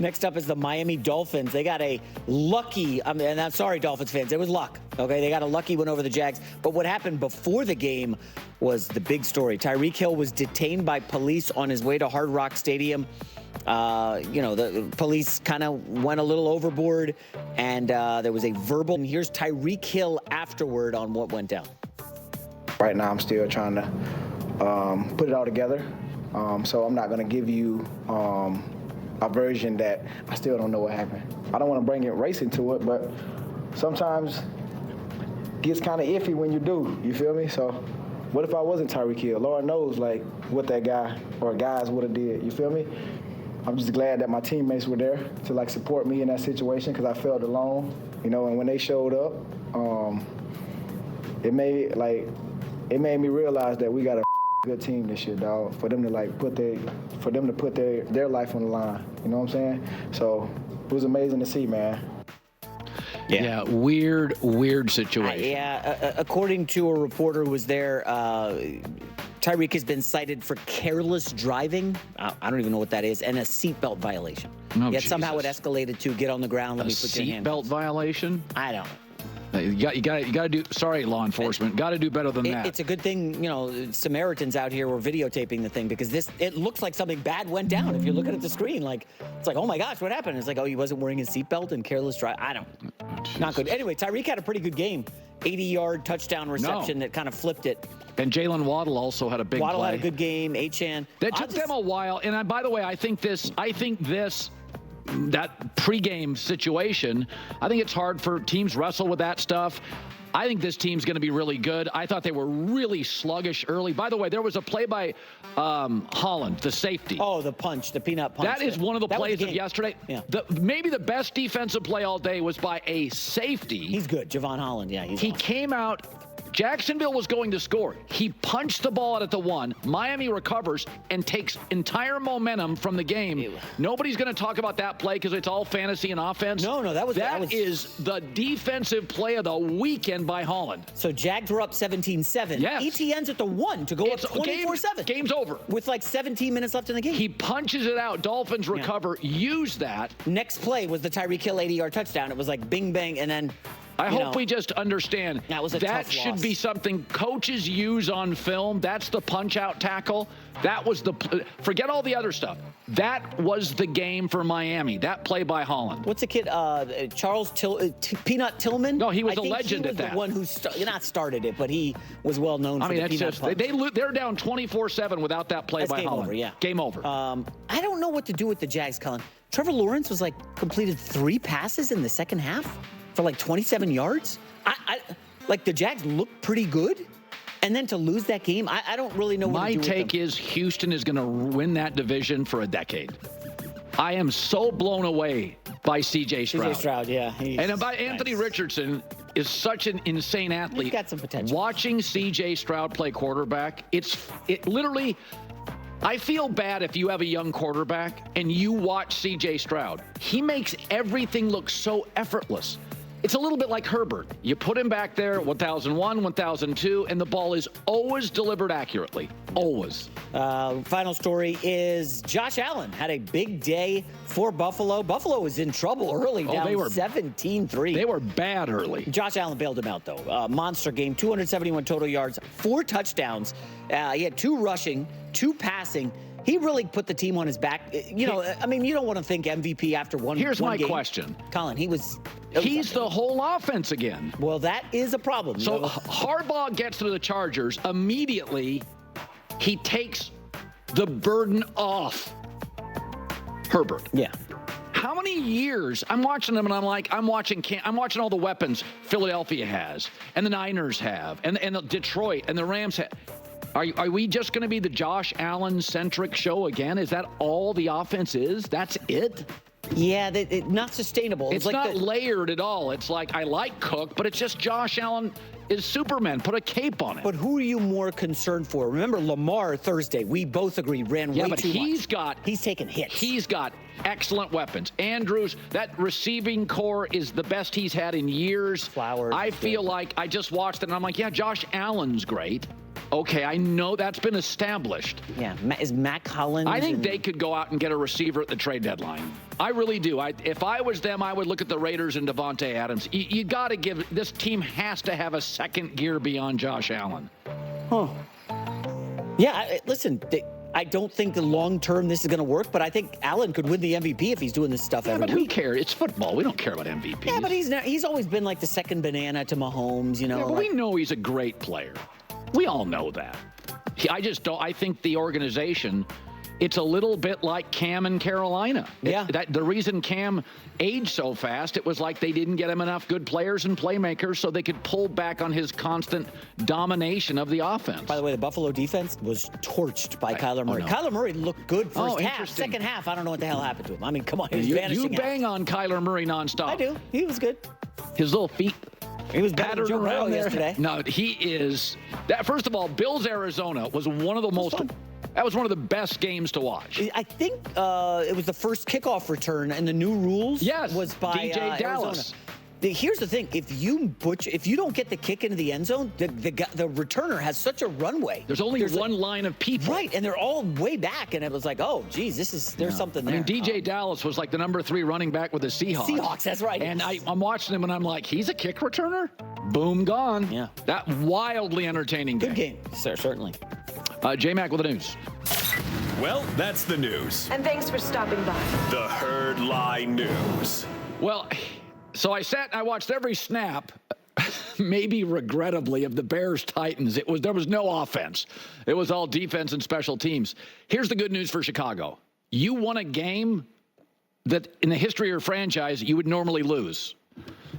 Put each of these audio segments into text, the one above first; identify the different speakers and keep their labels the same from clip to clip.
Speaker 1: Next up is the Miami Dolphins. They got a lucky, and I'm sorry, Dolphins fans, it was luck. Okay, they got a lucky win over the Jags. But what happened before the game was the big story. Tyreek Hill was detained by police on his way to Hard Rock Stadium. The police kind of went a little overboard, and there was a verbal. And here's Tyreek Hill afterward on what went down.
Speaker 2: Right now, I'm still trying to put it all together. So I'm not going to give you a version that I still don't know what happened. I don't want to bring it race into it, but sometimes it gets kind of iffy when you do. You feel me? So what if I wasn't Tyreek Hill? Lord knows, like, what that guy or guys would have did. You feel me? I'm just glad that my teammates were there to, like, support me in that situation because I felt alone, and when they showed up, it made me realize that we got a good team this year, dog, for them to put their life on the line. You know what I'm saying? So it was amazing to see, man.
Speaker 3: Yeah, weird situation.
Speaker 1: According to a reporter who was there, Tyreek has been cited for careless driving. I don't even know what that is, and a seatbelt violation. Yet somehow it escalated to get on the ground. Let me put your hand.
Speaker 3: Seatbelt violation?
Speaker 1: I don't know.
Speaker 3: You got to do. Sorry, law enforcement. Got to do better than that.
Speaker 1: It's a good thing, Samaritans out here were videotaping the thing because it looks like something bad went down. If you're looking at the screen, it's like, oh my gosh, what happened? It's like, oh, he wasn't wearing his seatbelt and careless drive. I don't. Not good. Anyway, Tyreek had a pretty good game. 80-yard touchdown reception that kind of flipped it.
Speaker 3: And Jalen Waddle also had a big
Speaker 1: Waddle
Speaker 3: play.
Speaker 1: had a good game. Achane.
Speaker 3: That took them a while. And by the way, I think that pregame situation, I think it's hard for teams wrestle with that stuff. I think this team's going to be really good. I thought they were really sluggish early. By the way, there was a play by Holland, the safety.
Speaker 1: Oh, the peanut punch.
Speaker 3: That is one of the plays of yesterday.
Speaker 1: Yeah.
Speaker 3: Maybe the best defensive play all day was by a safety.
Speaker 1: He's good, Javon Holland. Yeah,
Speaker 3: he
Speaker 1: awesome.
Speaker 3: Came out. Jacksonville was going to score. He punched the ball out at the 1. Miami recovers and takes entire momentum from the game.
Speaker 1: Ew.
Speaker 3: Nobody's going to talk about that play because it's all fantasy and offense.
Speaker 1: No, that
Speaker 3: is the defensive play of the weekend by Holland.
Speaker 1: So Jags were up 17-7.
Speaker 3: Yes.
Speaker 1: ETN's at the 1 to go up 24-7.
Speaker 3: Game's over.
Speaker 1: With 17 minutes left in the game.
Speaker 3: He punches it out. Dolphins recover. Use that.
Speaker 1: Next play was the Tyreek Hill 80-yard touchdown. It was like bing, bang, and then...
Speaker 3: I hope we just understand
Speaker 1: that
Speaker 3: should be something coaches use on film. That's the punch-out tackle. That was forget all the other stuff. That was the game for Miami, that play by Holland.
Speaker 1: What's the kid, Charles Peanut Tillman?
Speaker 3: No, he was a legend at that.
Speaker 1: He was the one who not started it, but he was well known for the peanut punch.
Speaker 3: They're down 24-7 without that play by Holland.
Speaker 1: Over, yeah.
Speaker 3: Game over.
Speaker 1: I don't know what to do with the Jags, Colin. Trevor Lawrence was completed 3 passes in the second half. For 27 yards? The Jags look pretty good. And then to lose that game, I don't really know what to do with them.
Speaker 3: My take is Houston is going to win that division for a decade. I am so blown away by C.J. Stroud.
Speaker 1: C.J. Stroud, yeah.
Speaker 3: And by Anthony Richardson is such an insane athlete.
Speaker 1: He's got some potential.
Speaker 3: Watching C.J. Stroud play quarterback, it literally... I feel bad if you have a young quarterback and you watch C.J. Stroud. He makes everything look so effortless. It's a little bit like Herbert. You put him back there, 1001, 1002, and the ball is always delivered accurately. Always.
Speaker 1: Final story is Josh Allen had a big day for Buffalo. Buffalo was in trouble early, down 17-3.
Speaker 3: They were bad early.
Speaker 1: Josh Allen bailed him out, though. Monster game, 271 total yards, 4 touchdowns. He had 2 rushing, 2 passing. He really put the team on his back. You don't want to think MVP after one game.
Speaker 3: Here's my question.
Speaker 1: Colin,
Speaker 3: he's the whole offense again.
Speaker 1: Well, that is a problem.
Speaker 3: So Harbaugh gets to the Chargers. Immediately, he takes the burden off Herbert.
Speaker 1: Yeah.
Speaker 3: How many years I'm watching them and I'm watching all the weapons Philadelphia has and the Niners have and the Detroit and the Rams have. Are we just going to be the Josh Allen-centric show again? Is that all the offense is? That's it?
Speaker 1: Yeah, not sustainable.
Speaker 3: It's not layered at all. It's like, I like Cook, but it's just Josh Allen is Superman. Put a cape on it.
Speaker 1: But who are you more concerned for? Remember, Lamar Thursday, we both agreed, ran way too much. He's taking hits.
Speaker 3: He's got excellent weapons. Andrews, that receiving core is the best he's had in years.
Speaker 1: Flowers.
Speaker 3: I feel like I just watched it, and I'm like, yeah, Josh Allen's great. Okay, I know that's been established.
Speaker 1: Yeah, is Matt Collins?
Speaker 3: I think they could go out and get a receiver at the trade deadline. I really do. If I was them, I would look at the Raiders and Devontae Adams. You got to give, this team has to have a second gear beyond Josh Allen.
Speaker 1: Huh. Yeah, listen, I don't think the long term this is going to work, but I think Allen could win the MVP if he's doing this stuff every week.
Speaker 3: Who cares? It's football. We don't care about MVPs.
Speaker 1: Yeah, but he's always been like the second banana to Mahomes, you know.
Speaker 3: Yeah, but we know he's a great player. We all know that. I just don't. I think the organization, it's a little bit like Cam in Carolina.
Speaker 1: Yeah.
Speaker 3: The reason Cam aged so fast, it was like they didn't get him enough good players and playmakers so they could pull back on his constant domination of the offense.
Speaker 1: By the way, the Buffalo defense was torched by Kyler Murray.
Speaker 3: Oh, no.
Speaker 1: Kyler Murray looked good first half.
Speaker 3: Interesting.
Speaker 1: Second half, I don't know what the hell happened to him. I mean, come on, he was vanishing.
Speaker 3: You bang on Kyler Murray nonstop.
Speaker 1: I do. He was good.
Speaker 3: His little feet.
Speaker 1: He was better than Joe Burrow yesterday.
Speaker 3: No, he is. First of all, Bills Arizona was one of the most. That was one of the best games to watch.
Speaker 1: I think it was the first kickoff return, and the new rules was by
Speaker 3: DJ Dallas.
Speaker 1: Arizona. Here's the thing: if you don't get the kick into the end zone, the returner has such a runway.
Speaker 3: There's only one line of people,
Speaker 1: right? And they're all way back, and it was like, oh, geez, there's something there.
Speaker 3: I mean, DJ Dallas was like the number 3 running back with the Seahawks.
Speaker 1: Seahawks, that's right.
Speaker 3: And I'm watching him, and I'm like, he's a kick returner. Boom, gone.
Speaker 1: Yeah,
Speaker 3: that wildly entertaining game.
Speaker 1: Good game, sir, certainly.
Speaker 3: J-Mac with the news.
Speaker 4: Well, that's the news.
Speaker 5: And thanks for stopping by.
Speaker 4: The Herd Lie News.
Speaker 3: Well, so I sat and I watched every snap, maybe regrettably, of the Bears-Titans. There was no offense. It was all defense and special teams. Here's the good news for Chicago. You won a game that in the history of your franchise you would normally lose.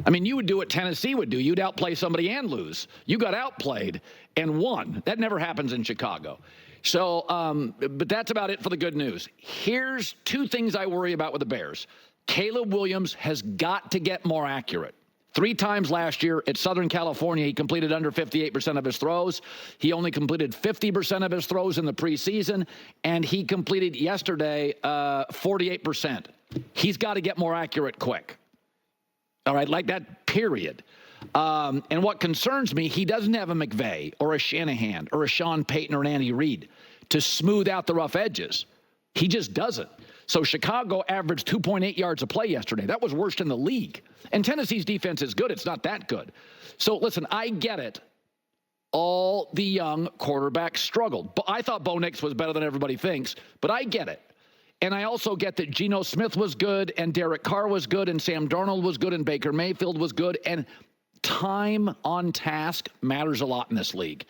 Speaker 3: I mean, you would do what Tennessee would do. You'd outplay somebody and lose. You got outplayed and won. That never happens in Chicago. So, but that's about it for the good news. Here's 2 things I worry about with the Bears. Caleb Williams has got to get more accurate. 3 times last year at Southern California, he completed under 58% of his throws. He only completed 50% of his throws in the preseason, and he completed yesterday 48%. He's got to get more accurate quick. All right, like that, period. And what concerns me, he doesn't have a McVay or a Shanahan or a Sean Payton or an Andy Reid to smooth out the rough edges. He just doesn't. So Chicago averaged 2.8 yards a play yesterday. That was worst in the league. And Tennessee's defense is good. It's not that good. So listen, I get it. All the young quarterbacks struggled. But I thought Bo Nix was better than everybody thinks, but I get it. And I also get that Geno Smith was good, and Derek Carr was good, and Sam Darnold was good, and Baker Mayfield was good. And time on task matters a lot in this league.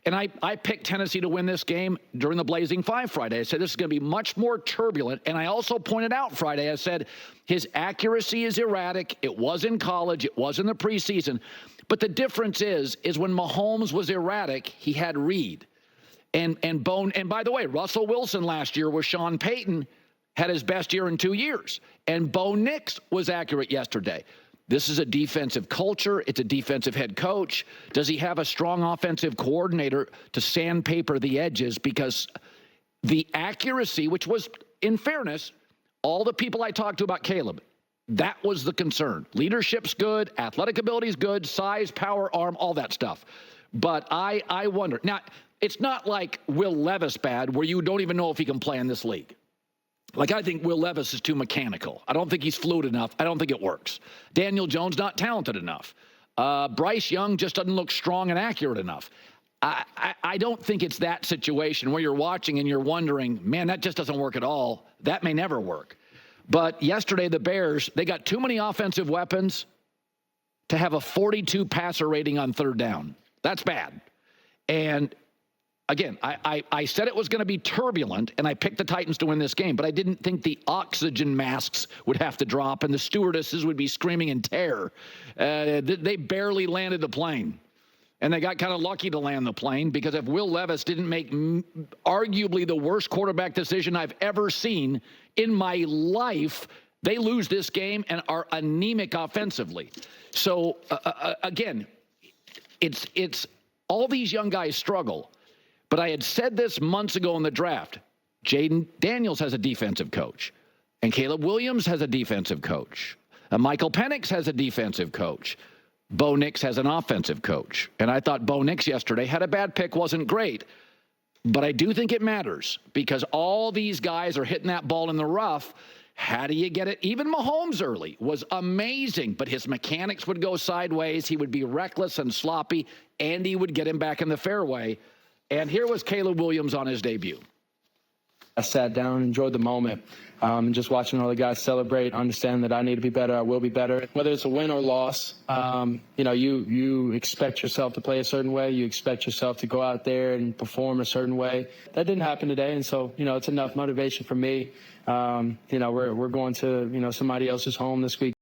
Speaker 3: And I picked Tennessee to win this game during the Blazing 5 Friday. I said this is going to be much more turbulent. And I also pointed out Friday, I said his accuracy is erratic. It was in college. It was in the preseason. But the difference is when Mahomes was erratic, he had Reed. And by the way, Russell Wilson last year with Sean Payton had his best year in 2 years. And Bo Nix was accurate yesterday. This is a defensive culture. It's a defensive head coach. Does he have a strong offensive coordinator to sandpaper the edges? Because the accuracy, which was, in fairness, all the people I talked to about Caleb, that was the concern. Leadership's good. Athletic ability's good. Size, power, arm, all that stuff. But I wonder. Now, it's not like Will Levis bad where you don't even know if he can play in this league. Like, I think Will Levis is too mechanical. I don't think he's fluid enough. I don't think it works. Daniel Jones, not talented enough. Bryce Young just doesn't look strong and accurate enough. I don't think it's that situation where you're watching and you're wondering, man, that just doesn't work at all. That may never work. But yesterday, the Bears, they got too many offensive weapons to have a 42 passer rating on 3rd down. That's bad. And again, I said it was going to be turbulent, and I picked the Titans to win this game, but I didn't think the oxygen masks would have to drop and the stewardesses would be screaming in terror. They barely landed the plane, and they got kind of lucky to land the plane because if Will Levis didn't make arguably the worst quarterback decision I've ever seen in my life, they lose this game and are anemic offensively. So, again, it's all these young guys struggle. But I had said this months ago in the draft. Jaden Daniels has a defensive coach. And Caleb Williams has a defensive coach. And Michael Penix has a defensive coach. Bo Nix has an offensive coach. And I thought Bo Nix yesterday had a bad pick, wasn't great. But I do think it matters because all these guys are hitting that ball in the rough. How do you get it? Even Mahomes early was amazing, but his mechanics would go sideways. He would be reckless and sloppy, and he would get him back in the fairway. And here was Caleb Williams on his debut.
Speaker 5: I sat down, enjoyed the moment, and just watching all the guys celebrate, understand that I need to be better, I will be better. Whether it's a win or loss, you expect yourself to play a certain way. You expect yourself to go out there and perform a certain way. That didn't happen today, and so, it's enough motivation for me. We're going to, somebody else's home this week.